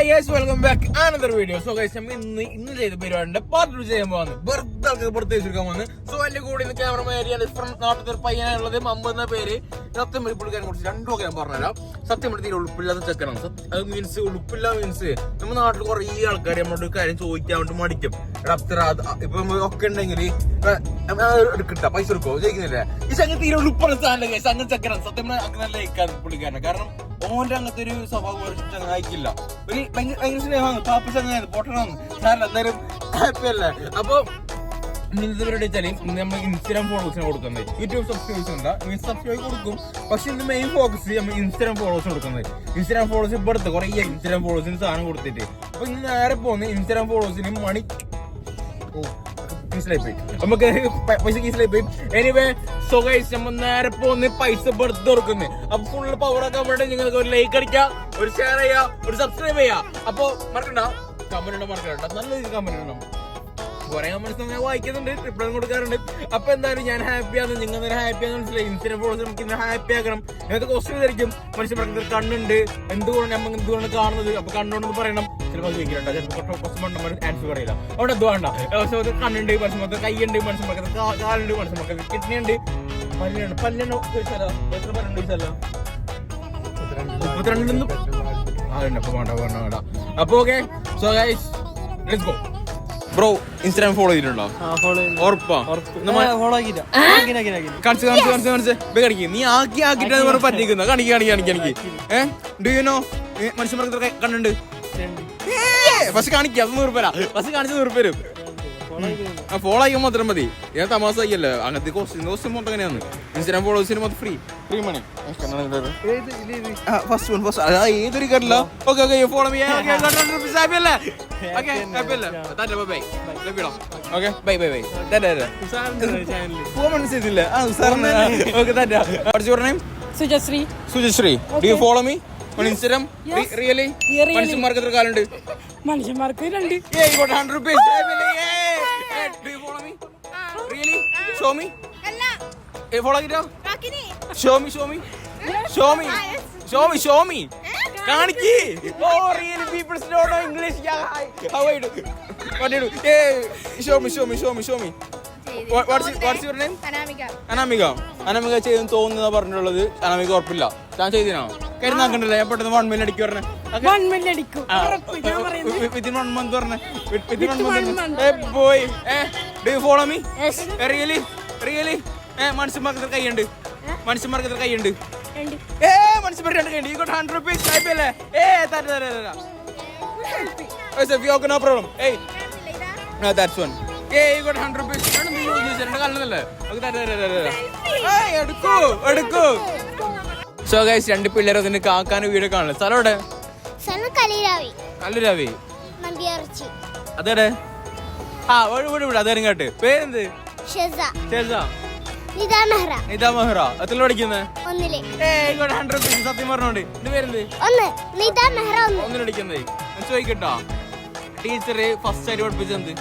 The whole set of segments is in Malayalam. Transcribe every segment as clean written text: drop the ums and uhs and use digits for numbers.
Guys welcome back another video. So guys നമ്മൾ ഇന്ന് ചെയ്ത പരിപാടിന്റെ പാർട്ട് 2 ചെയ്യാൻ പോകുന്നു. ബർത്ത്ഡേ പ്രത്യേകിച്ചെടുക്കാൻ പോകുന്നു. സോ എന്റെ കൂടെ ഇന്ന് ക്യാമറമാൻ നാട്ടിൽ ഒരു പയ്യനാണുള്ളത്. മമ്പ് എന്ന പേര്. സത്യം പുള്ളിക്കാരെ കുറിച്ച് രണ്ടു ഞാൻ പറഞ്ഞുതരാം. സത്യം തീരെ ഉളുപ്പില്ലാത്ത ചെക്കനാണ്. അത് മീൻസ് ഉളുപ്പില്ല മീൻസ് നമ്മുടെ നാട്ടിൽ കുറെ ആൾക്കാർ നമ്മളോട് കാര്യം ചോദിക്കാൻ വേണ്ടി മടിക്കും. ഇപ്പൊ ഒക്കെ ഉണ്ടെങ്കിൽ എടുക്കട്ട പൈസ എടുക്കോ ചോദിക്കുന്നില്ലേ. ഈ സംഗതി തീരെ ഉളുപ്പുള്ള സാധനം ഗൈസ്. അങ്ങനെ ചെക്കനാണ് സത്യം നല്ല ലൈക്കാണ് പുള്ളിക്കാരനെ. കാരണം ഓന്റെ അങ്ങനത്തെ ഒരു സ്വഭാവം അയക്കില്ല. ഒരു ഭയങ്കര സ്നേഹമാണ്. പാപ്പി ചങ്ങായിരുന്നു പൊട്ടനാണ് സാറിന് എന്തായാലും ഹാപ്പി അല്ലേ. അപ്പൊ ഇന്നത്തെ പരിപാടി വെച്ചാല് നമ്മൾ ഇൻസ്റ്റാഗ്രാം ഫോളോവേഴ്സിന് കൊടുക്കുന്നത്. യൂട്യൂബ് സബ്സ്ക്രൈബേഴ്സ് ഉണ്ട്. സബ്സ്ക്രൈബ് കൊടുക്കും. പക്ഷെ ഇത് മെയിൻ ഫോക്കസ് നമ്മൾ ഇൻസ്റ്റാഗ്രാം ഫോളോവേഴ്സിന് കൊടുക്കുന്നത്. ഇൻസ്റ്റാഗ്രാം ഫോളോവേഴ്സ് ഇപ്പൊ എടുത്ത് കുറെ ഇൻസ്റ്റാഗ്രാം ഫോളോവേഴ്സിന് സാധനം കൊടുത്തിട്ട് അപ്പൊ ഇന്ന് നേരെ പോകുന്ന ഇൻസ്റ്റാഗ്രാം ഫോളോവേഴ്സിന് മണി നമുക്ക് പൈസ കീസിലായി പോയി. എനിവേ സോ ഗൈസ് നമ്മൾ നേരെ പോകുന്ന പൈസ ബർത്ത് കൊടുക്കുന്നത്. അപ്പൊ ഫുള്ള് പവർ ആക്കാൻ വേണ്ടി നിങ്ങൾക്ക് ഒരു ലൈക്ക് അടിക്കാം, ഒരു ഷെയർ ചെയ്യാം, ഒരു സബ്സ്ക്രൈബ് ചെയ്യാം. അപ്പൊ മറക്കണ്ട കമന്റ് മറക്കണ്ട. നല്ല രീതിയിൽ കമന്റ് ഇടണം. കുറെ കമന്റ്സ് ഞാൻ വായിക്കുന്നുണ്ട്, റിപ്ലൈ കൊടുക്കാറുണ്ട്. അപ്പൊ എന്തായാലും ഞാൻ ഹാപ്പിയാണ്, നിങ്ങൾ നേരെ ഹാപ്പിയാന്ന് മനസ്സിലായി. ഇൻസ്റ്റാഗ്രാം ഫോളോവേഴ്സ് നമുക്ക് ഇന്ന് ഹാപ്പി ആക്കണം. നിങ്ങൾക്ക് ക്വസ്റ്റ്യൻ വിചാരിക്കും മനുഷ്യർക്ക് കണ്ണുണ്ട്, എന്തുകൊണ്ട് നമ്മൾ എന്തുകൊണ്ട് കാണുന്നത്. അപ്പൊ കണ്ണുണ്ടെന്ന് പറയണം. ചിലപ്പോൾ ചോദിക്കണ്ട, ചിലപ്പോൾ കുറച്ച് മണ്ടന്മാർ ആൻസർ പറയില്ല. അവിടെ എന്ത് വേണ്ട. മനുഷ്യർക്ക് കണ്ണുണ്ട്, മനുഷ്യർക്ക് കൈയുണ്ട്, മനുഷ്യർക്ക് കാലുണ്ട്, മനുഷ്യർക്ക് കിഡ്നി ഉണ്ട്, പല്ലുണ്ട്. പല്ലുണ്ട് ചോദിച്ചാലോ എത്ര പല്ലുണ്ട് ചോദിച്ചാലോ 32 അപ്പൊ വേണ്ട വേണ്ട വേണ്ട. അപ്പൊ okay so guys let's go. Bro Instagram follow ചെയ്തിട്ടുണ്ടോ? ഉറപ്പാ? നീ ആക്കിട്ട് പറ്റിക്കുന്ന കാണിക്ക്. ഡു യു നോ മനുഷ്യന്മാർക്ക് കണ്ടുണ്ട്. ഫസ്റ്റ് കാണിക്കുക, അത് 100 രൂപ. ഫസ്റ്റ് കാണിച്ച് 100 രൂപ. ഫോളോ ചെയ്യാൻ മാത്രം മതി. ഞാൻ തമാശ ചെയ്യല്ലേ. അങ്ങനത്തെ കോസ്റ്റ്യൂം മൊത്തം എങ്ങനെയാണ്. ഇൻസ്റ്റാഗ്രാം ഫോളോവേഴ്സിന് മൊത്തം ഫ്രീ മണി. ഫസ്റ്റ് ഏതൊരു കയറില്ല. ഓക്കെ ഓക്കെ ഫോളോ മനസ്സിലായില്ല. Sujashree. Do you follow me on Instagram? Really? മനുഷ്യന്മാർക്ക് എത്ര കാലുണ്ട്? മനുഷ്യന്മാർക്ക് 2. Hey, got 100 rupees. Hey, do you follow me? Really? Show me. Hey, follow it. Show me. കാണിക്ക്. Oh, really? People don't know English. Yeah. How I do? What do you do? Hey, show me. What's your name? Anamika ചെയ്തെന്ന് തോന്നുന്ന പറഞ്ഞിട്ടുള്ളത്. അനാമിക ഉറപ്പില്ല. ഞാൻ ചെയ്തിനോ കരുന്നാക്കണ്ടല്ലേ. ഞാൻ പെട്ടെന്ന് 1 million അടിക്കും പറഞ്ഞേ. 1 million അടിക്കും within 1 month പറഞ്ഞേ. within 1 month. Hey boy, do you follow me? Yes. Really? മനുഷ്യന്മാർക്ക് എത്ര കൈയുണ്ട്? മനുഷ്യന്മാർക്ക് 2 കൈയുണ്ട്. You got 100 rupees. അല്ലേ? തരാ. No problem. Hey, no, that's one. Hey, you got 100 rupees. എടുക്കൂ. സോ ഗൈസ് 2 പിള്ളേരെ അതിന് കാക്കാന് വീഡിയോ കാണില്ല. സ്ഥലം എവിടെ? കല്ലുരാവി. അതെടെ? ഇവിടെ അതെങ്ങോട്ട്. പേരെന്ത്? നിത മെഹ്റ. എത്ര പഠിക്കുന്നത്? 100 rupees. സത്യം പറഞ്ഞോണ്ട്. എന്റെ പേരെന്ത്? 1 പഠിക്കുന്നത്. ചോദിക്കട്ടോ ടീച്ചർ ഫസ്റ്റ് ആയിട്ട് പഠിപ്പിച്ചത്?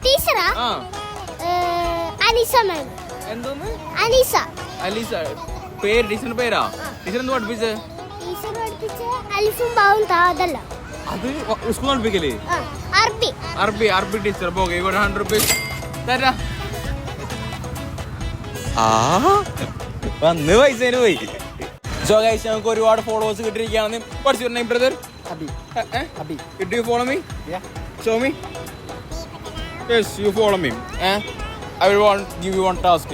ടീച്ചറാ അനീസ മാം. എന്തോന്ന്? അനീസ. പേര് ടീച്ചറിന്റെ പേരാ? ടീച്ചർ എന്ത് പഠിപ്പിച്ചേ? അലിഫും ബാവും താതല്ല. അത് സ്കൂൾ പഠിപ്പിക്കല്? അറബി ടീച്ചർ. പോകെ 100 rupees. തരാ. വന്ന് പൈസേന് പോയി. സോ ഗൈസ് ഞങ്ങൾക്ക് ഒരുപാട് ഫോളോവേഴ്സ് കിട്ടിയിരിക്കുകയാണ്. What's your name brother? Abi. Do you follow me? Yeah. Show me. Yes, you follow me. I will give you one task.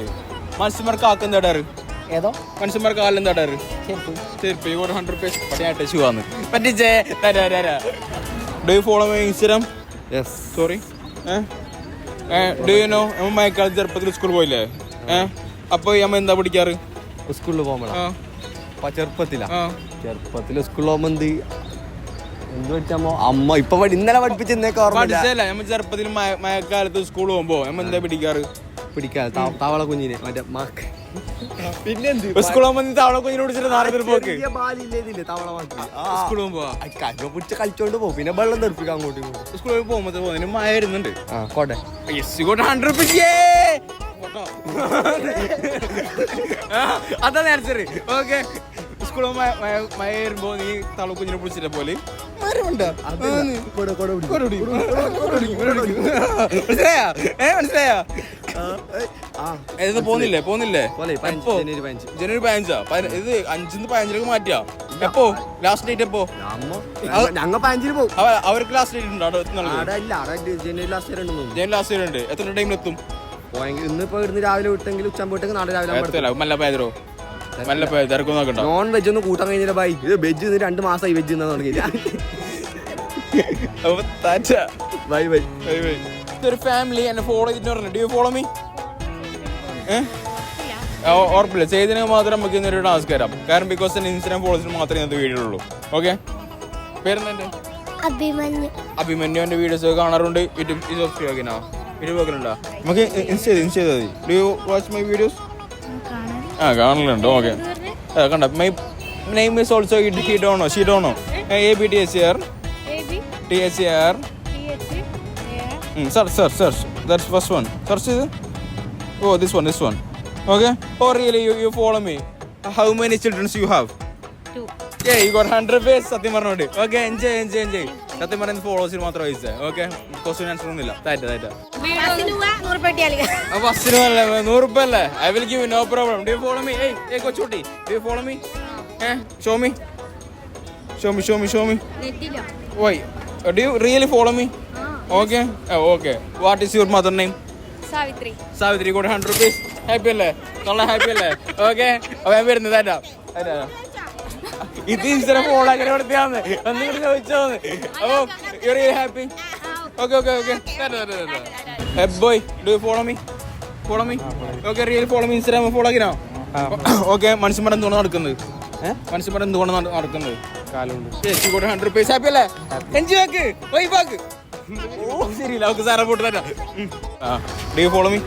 മനുഷ്യന്മാർക്ക് ആക്കുന്ന ഇടാറ് ഏതോ? മനുഷ്യന്മാർക്ക് കാലിലെന്താ ഇടാറ്? ചെരുപ്പ്. 100 rupees. പട്ടിയായിട്ട് ഷൂ ആണ് പറ്റിച്ചേ. Do you follow me Instagram? Yes. Sorry. Do you know മയക്കാൾ ചെറുപ്പത്തിൽ സ്കൂളിൽ പോയില്ലേ? അപ്പൊ അമ്മ എന്താ പഠിക്കാറ്? സ്കൂളിൽ പോകുമ്പോഴാ? ചെറുപ്പത്തില് സ്കൂളിൽ പോകുമ്പോ എന്ത് പഠിച്ചാമോ അമ്മ ഇപ്പൊ ഇന്നലെ പഠിപ്പിച്ചെന്നേക്ക് പഠിച്ചല്ല. നമ്മ ചെറുപ്പത്തിൽ മഴക്കാലത്ത് സ്കൂളിൽ പോകുമ്പോ നമ്മ എന്താ പിടിക്കാൻ തവള കുഞ്ഞിനെ മറ്റേ മാക്ക്. പിന്നെ സ്കൂളിൽ പോകുമ്പോ തവള കുഞ്ഞിനെ പിടിച്ചിട്ട് പോക്ക് തവള മാക്ക് സ്കൂളിൽ പോകുമ്പോ പിടിച്ച് കളിച്ചോണ്ട് പോകും. പിന്നെ വെള്ളം തെറിപ്പിക്കാം അങ്ങോട്ടും ഇങ്ങോട്ടും. സ്കൂളിൽ പോകുമ്പോ മഴ വരുന്നുണ്ട്. കോട്ടെ 100 rupees. അതാണ് ആൻസർ. ഓക്കെ സ്കൂളിൽ മഴ വരുമ്പോ നീ തളക്കുഞ്ഞിനെ പിടിച്ചിട്ട പോലെ മനസ്സിലായാ ഇത് പോന്നില്ലേ ജനുവരി 15 ഇത് 5 15 മാറ്റിയാ എപ്പോ ലാസ്റ്റ് ഡേറ്റ് എപ്പോ ഞങ്ങൾ 15 പോകും അവർക്ക് ലാസ്റ്റ് ഡേറ്റ് ഉണ്ടോ ജനുവരി ലാസ്റ്റ് ഡേറ്റ് ഉണ്ട് എത്ര ടൈമിലെത്തും ഇന്നിപ്പോ ഇന്ന് രാവിലെ വിട്ടെങ്കിൽ ഉച്ച പോയിട്ട് നാളെ രാവിലെ നല്ല തിരക്കും നോക്കണ്ട നോൺ വെജ് ഒന്നും കൂട്ടാൻ കഴിഞ്ഞില്ല ബൈ ഇത് വെജ് 2 മാസമായി വെജ് തിന്നാൻ തുടങ്ങിയില്ല ബൈ ബൈ ഒരു ഫാമിലി എന്നെ ഫോളോ ചെയ്തിട്ട് പറഞ്ഞു ഡു യു ഫോളോ മീ ഉറപ്പില്ല ചെയ്തതിന് മാത്രം നമുക്ക് ഇന്നൊരു ടാസ്ക് തരാം കാരണം ബിക്കോസ് ഇൻസ്റ്റാഗ്രാം ഫോളോസിന് മാത്രമേ ഇന്നത്തെ വീഡിയോ ഉള്ളൂ ഓക്കെ പേരെന്താ അഭിമന്യുവിന്റെ വീഡിയോസ് കാണാറുണ്ട് യൂട്യൂബ് സബ്സ്ക്രൈബ് വീഡിയോ നമുക്ക് ഇൻസ്റ്റ ചെയ്താൽ മതി do you watch my videos കാണലുണ്ട് ഓക്കെ കണ്ട മൈ നെയിം ഈസ് ഓൾസോ ഷീഡോണോ ABTHR search that's first one search it oh this one okay oh really you follow me how many children you have 2 yeah you got 100 face satyam parnode okay enjoy satyam parnode followers മാത്രം വൈസ് okay question answer ഒന്നുമില്ല താറ്റ ബസ്സിന് 100 രൂപ അല്ലേ I will give you no problem do you follow me hey Kochutti do you follow me show me why do you really follow me okay okay what is your mother name Savitri got 100 rupees happy അല്ലേ നല്ല happy അല്ലേ okay അവൻ വരുന്നത് താറ്റാ ഇത് ഇൻസ്റ്റഗ്രാം ഫോളോ അങ്ങനെ കൊടുത്താന്ന് ഒന്നുകൂടി ചോദിച്ചോന്ന് അപ്പൊ you really happy okay hey boy do you follow me okay really follow me Instagram follow ആക്കിനോ okay മനുഷ്യന്മാർ എന്തുകൊണ്ട് നടക്കുന്നത് കാലുണ്ട് ചേച്ചി കൂടെ 100 rupees happy അല്ലേ എൻജോയ് ആക്ക് വൈബ് ആക്ക് ശരിയില്ല അവർക്ക് സാറെ പോട്ട് തരാം do you follow me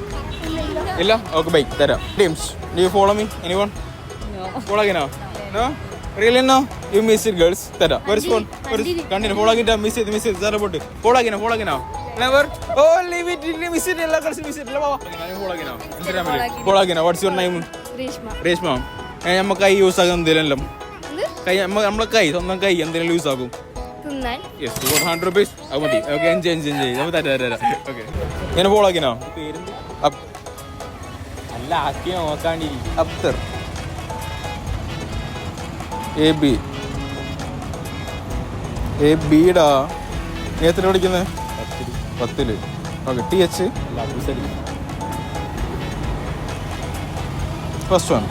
ഇല്ല ഓക്കെ ബൈ തരാം teams do you follow me anyone follow ആക്കിനോ no really no you miss it girls തരാം ഒരു സ്പൂൺ ഒരു കണ്ടിന് ഫോളോ ആക്കിട്ടാ മിസ് ചെയ്ത് സാറെ പോട്ട് ഫോളോ ആക്കിനോ never oh leave it miss it എല്ലാ girls miss it ഇല്ല ബാബാ ഫോളോ ആക്കിനോ what's your name രേഷ്മ നമുക്ക് കൈ യൂസ് ആക്കാൻ എന്തെങ്കിലും കൈ നമ്മളെ സ്വന്തം കൈ എന്തെങ്കിലും യൂസ് ആക്കും yes you got 100 rupees അത് മതി okay enjoy നമുക്ക് തരാം okay ഞാൻ ഫോളോ ആക്കിനോ അല്ല ആക്കി നോക്കാണ്ടി അബ്തർ AB ഡാ നീ എത്ര പഠിക്കുന്നത് 10 okay TH first one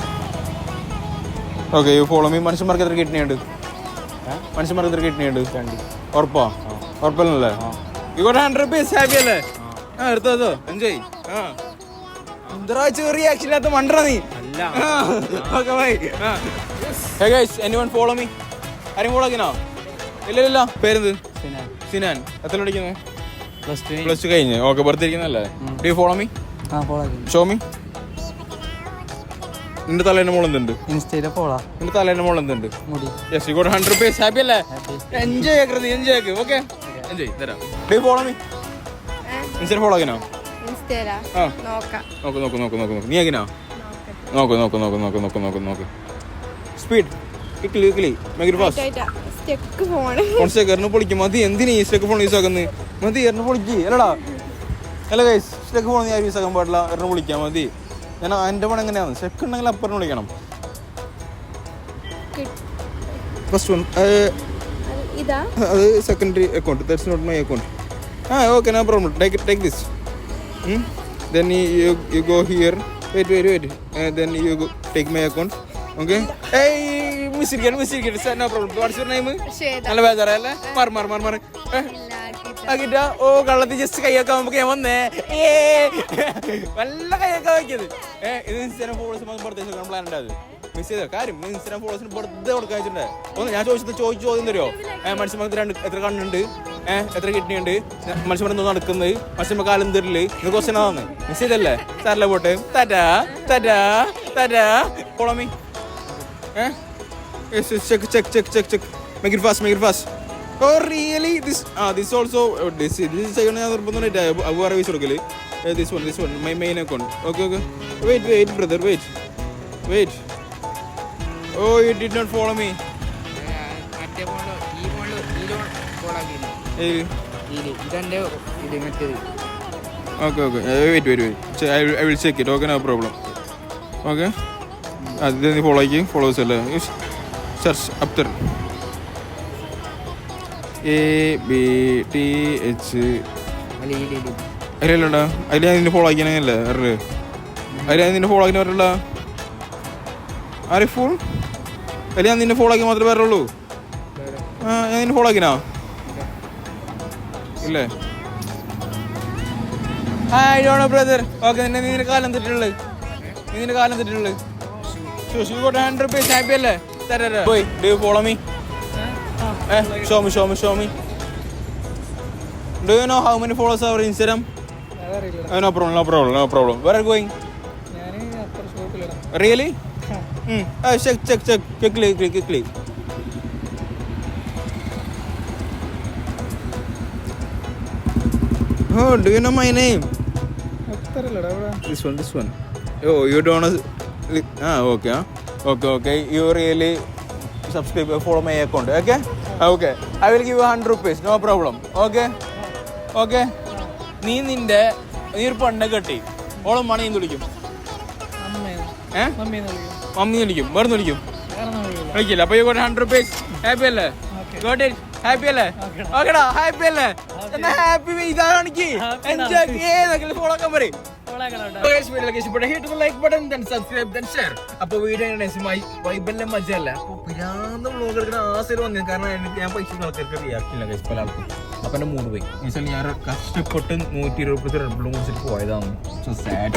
okay you follow me മനുഷ്യന്മാർക്ക് എത്ര കിഡ്നി ഉണ്ട് ഉറപ്പല്ലേ യു ഗോട്ട് 100 rupees ഹാപ്പി അല്ലേ എടുത്തോ എൻജോയ് എന്താ ചെറിയ ആക്ഷൻ ഇല്ലാത്ത മണ്ടറ നീ okay bye hey guys anyone follow me ആരും ഫോളോ ആക്കിനോ ഇല്ല പേരെന്ത് സിനാൻ എത്ര പഠിക്കുന്നത് പ്ലസ് ടു കഴിഞ്ഞ് ഓക്കെ ബർത്ത് ഇരിക്കുന്നല്ലേ do you follow me show me നിന്റെ തലേന്റെ മോൾ എന്തുണ്ട് നിന്റെ തലേന്റെ മോൾ എന്തുണ്ട് yes you got 100 rupees happy അല്ലേ എൻജോയ് ആക്ക് ഓക്കെ എൻജോയ് തരാം do you follow me insta follow ആക്കിനോ നോക്ക് നീ ആക്കിനോ നോക്ക് speed click make it fast phone സ്റ്റെക്ക് പൊളിക്കും മതി എന്തിനാ ഈ സ്റ്റെക്ക് ഫോൺ യൂസ് ആക്കുന്നത് മതി എറിഞ്ഞ് പൊളിക്ക് അല്ലടാ അല്ല ഗൈസ് സ്റ്റെക്ക് ഫോൺ ഞാൻ യൂസ് ആക്കാൻ പാടില്ല എറിഞ്ഞ് പൊളിക്കാൻ മതി ഞാൻ എൻ്റെ പണം എങ്ങനെയാണ് സ്റ്റെക്ക് ഉണ്ടെങ്കിൽ അപ്പുറം വിളിക്കണം ഫസ്റ്റ് വൺ അത് secondary account that's not my account okay no problem take this then you go here wait then you go take my account okay hey miss it no problem what's your name നല്ല ബേജാറല്ലേ മാർ ആക്കിട്ടാ ഓ കള്ളത്തി ജസ്റ്റ് കൈയൊക്കെ നമുക്ക് ഞാൻ വന്നേ നല്ല കൈയൊക്കെ വയ്ക്കത് ഇത് ഇൻസ്റ്റാഗ്രാം ഫോളോവേഴ്സ് പുറത്തേക്ക് പ്ലാൻ ഉണ്ടായത് മിസ് ചെയ്ത കാര്യം ഇൻസ്റ്റാഗ്രാം ഫോളോവേഴ്സിന് പുറത്ത് കൊടുക്കാൻ വെച്ചിട്ടുണ്ട് ഒന്ന് ഞാൻ ചോദ്യം തരുമോ മനുഷ്യന്മാർക്ക് എത്ര കണ്ണുണ്ട് എത്ര കിഡ്നി ഉണ്ട് മനുഷ്യന്മാർ എന്തോ നടക്കുന്നത് മനുഷ്യന്മാർ കാലം തരില്ല ഇത് ക്വസ്റ്റ്യൻ ആണെന്ന് മിസ് ചെയ്തല്ലേ സാറിലെ പോട്ട് തരാ ഫോളോമി check make it fast oh really this also this is ഞാൻ നിർബന്ധമായിട്ട് വേറെ വീസ് കൊടുക്കല് this one my main account okay wait brother wait Oh, you did not follow me. മറ്റേ ഫോണിലോ ഈ ഫോണിലോ ഫോളാക്കിയിരുന്നു ഏത്? ഇതെന്റെ ഇത് മറ്റേത്. Okay. Wait. I will check it. Okay, no problem. Okay. Then you follow us. Search up there. A B T H. അതിലല്ലടാ, അതിൽ ഞാൻ നിന്നെ ഫോളോ ആക്കിയാനല്ലേ അറിയില്ലേ? അതിൽ ഞാൻ നിന്നെ ഫോളോ ആക്കിന് വരല്ല. ആരെ ഫോൺ? അതിൽ ഞാൻ നിന്നെ ഫോളോ ആക്കി മാത്രമേ വരള്ളൂ. ഞാൻ നിന്നെ ഫോളോ ആക്കിനാ ഇല്ലേ? Hi Dono brother. ഓക്കെ, നിന്റെ കാലം തെറ്റിട്ടുള്ളത്. നിന്റെ കാലം തെറ്റിട്ടുള്ളത്. You got 100 rupees. Happy അല്ലേ? തരാ. Boy, do you follow me? Show me. Do you know how many followers are on Instagram? No problem. Where are you going? Really? Check. Quickly. Oh, do you know my name? This one. Oh, you don't know. Okay. You really subscribe, follow my account. Okay. I will give you 100 rupees. No problem. Okay. നീ ഒരു പെണ്ണെ കെട്ടി ഓളം മണിന്ന് വിളിക്കും. മമ്മി വിളിക്കും. വേറെ വിളിക്കും. വിളിക്കില്ല. അപ്പൊ 100 rupees. ഹാപ്പി അല്ലേ? Got it? ഹാപ്പി അല്ലേ? ഓക്കെടാ, ഹാപ്പി അല്ലേ? എന്നാ ഹാപ്പി ഇതാണെങ്കിൽ എൻജോയ് ഫോളോ ആക്കാൻ പറയും. അപ്പൊ വീഡിയോ വൈബെല്ലാം മജല്ല. അപ്പൊ പിരാന്ത വ്ളോഗ് എടുക്കുന്ന ആശയം വന്നു. കാരണം ഞാൻ പൈസ ആൾക്കാർക്ക് റിയാക്ട് ഇല്ല പല ആൾക്കും. അപ്പൊ എന്റെ മൂഡ് പോയി. ഞാൻ കഷ്ടപ്പെട്ട് 120 റെഡ് ബുള്ളും കുടിച്ചിട്ട് പോയതാണ്. So sad.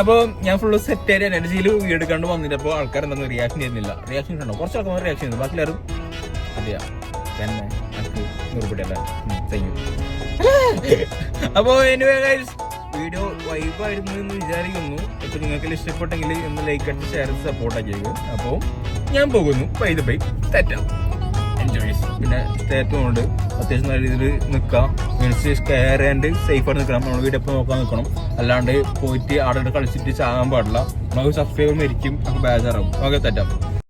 അപ്പൊ ഞാൻ ഫുള്ള് സെറ്റ് ആയിട്ട് എനർജിയിൽ വീഡിയോ എടുക്കാണ്ട് വന്നിട്ട് അപ്പോൾ ആൾക്കാർ എന്താണെന്ന് റിയാക്ഷൻ ചെയ്യുന്നില്ല. റിയാക്ഷൻ ഉണ്ടോ? കുറച്ച് ആൾക്കാർ റിയാക്ഷൻ ചെയ്യുന്നു. ബാക്കി എല്ലാവരും അതെയാ തന്നെ എനിക്ക് നൂറുപടിയല്ല ചെയ്യും. അപ്പോ വീഡിയോ വൈബായിരുന്നു എന്ന് വിചാരിക്കുന്നു. ഇപ്പൊ നിങ്ങൾക്ക് ഇഷ്ടപ്പെട്ടെങ്കിൽ ഒന്ന് ലൈക്ക് അടിച്ച് ഷെയർ സപ്പോർട്ട് ആക്കിയത്. അപ്പോൾ ഞാൻ പോകുന്നു. ബൈ തെറ്റാം എൻജോയ്. പിന്നെ സ്റ്റേറ്റുകൊണ്ട് അത്യാവശ്യം നല്ല രീതിയിൽ നിൽക്കാം. കെയർ ആൻഡ് സേഫായിട്ട് നിൽക്കണം. നമ്മൾ വീഡിയോ എപ്പോൾ നോക്കാൻ നിൽക്കണം. അല്ലാണ്ട് പോയിട്ട് ആടെ കളിച്ചിട്ട് ചാകാൻ പാടില്ല. നമുക്ക് സബ്സ്ക്രൈബർ മരിക്കും. നമുക്ക് ബേജാറാവും. ഓക്കെ, തെറ്റാം.